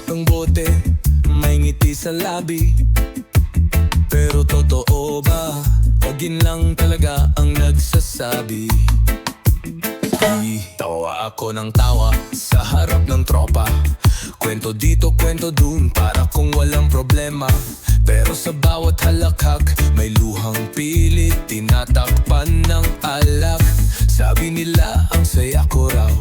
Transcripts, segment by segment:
ng bote, may ngiti sa labi. Pero totoo ba? Pag yun lang talaga ang nagsasabi. Tawa ako ng tawa sa harap ng tropa. Kwento dito, kwento dun, para kung walang problema. Pero sa bawat halakhak, may luhang pilit, tinatakpan ng alak. Sabi nila ang saya ko raw,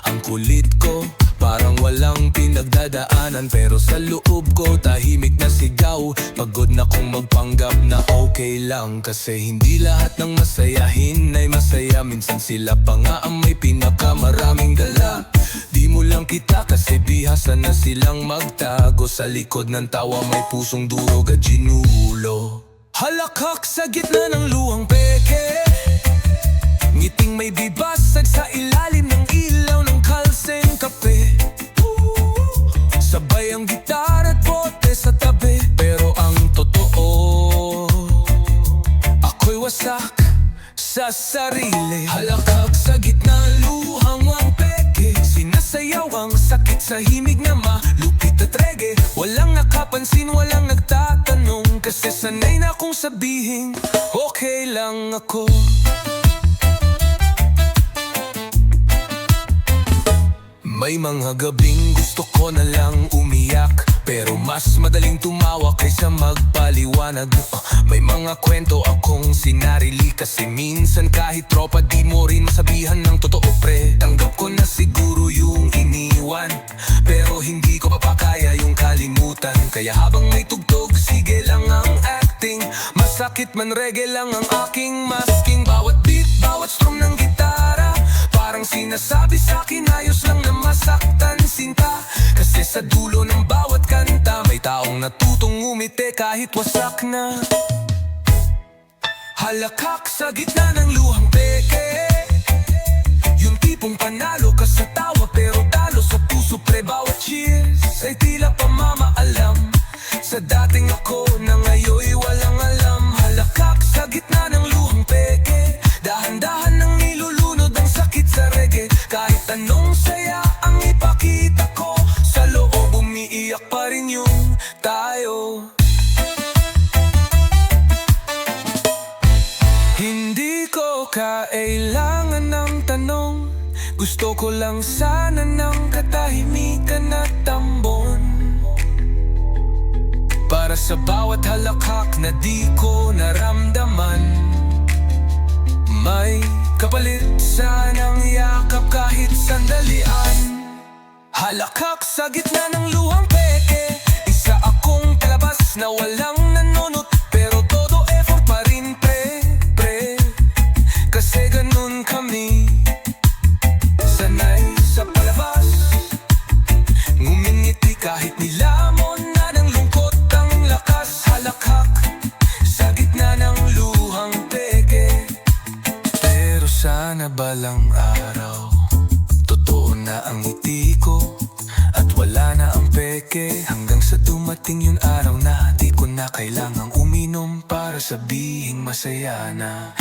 ang kulit ko, parang walang pinagdadaanan. Pero sa loob ko, tahimik na sigaw. Pagod na kong magpanggap na okay lang. Kasi hindi lahat ng masayahin ay masaya. Minsan sila pa nga ang may pinakamaraming dala. Di mo lang kita kasi bihasa na silang magtago. Sa likod ng tawa may pusong durog at ginulo. Halakhak sa gitna ng luhang peke, ngiting may bibasag sa ilalim ng ilaw ng kalseng kape. Sabay ang gitar at bote sa tabi. Pero ang totoo, ako'y wasak sa sarili. Halakhak sa gitna ng luhang ang peke, sinasayaw ang sakit sa himig na malupit at reggae. Walang nakapansin, walang nagtatanong, kasi sanay na akong sabihin okay lang ako. May mga gabing gusto ko na lang umiyak, pero mas madaling tumawa kaysa magpaliwanag. May mga kwento akong sinarili, kasi minsan kahit tropa di mo rin masabihan ng totoo pre. Tanggap ko na siguro yung iniwan, pero hindi ko papakaya yung kalimutan. Kaya habang may tugtog, sige lang ang acting. Masakit man reggae lang ang aking masking. Bawat beat, bawat strum ng gitara, parang sinasabi sa'kin ayos lang na masaktan sinta. Kasi sa dulo ng bawat kanta, may taong natutong umiti kahit wasak na. Halakhak sa gitna ng luhang peke, yung tipong panalo ka sa tawa pero talo sa puso pre. Bawat cheers ay tila pamamaalam sa dating ako na ngayoy walang alam. Halakhak sa gitna ng luhang peke, dahan-dahan nang nilulunod ang sakit sa reggae. Kahit anong saya ang ipakita ko, sa loob umiiyak pa rin yung tayo. Hindi ko kailangan ng tanong, gusto ko lang sana ng katahimikan at tambon. Para sa bawat halakhak na di ko naramdaman, may kapalit sanang yakap kahit sandalian. Halakhak sa gitna ng luhang peke, isa akong palabas na walang nanunot, pero todo effort pa rin pre. Kasi ganun kami, sanay sa palabas, ngumingiti kahit nilamon na ng lungkot ang lakas. Halakhak sa gitna ng luhang peke, pero sana balang araw totoo na ang ngiti ko at wala na ang peke. Hanggang sa dumating yung araw na di ko na kailangang uminom para sabihing masaya na.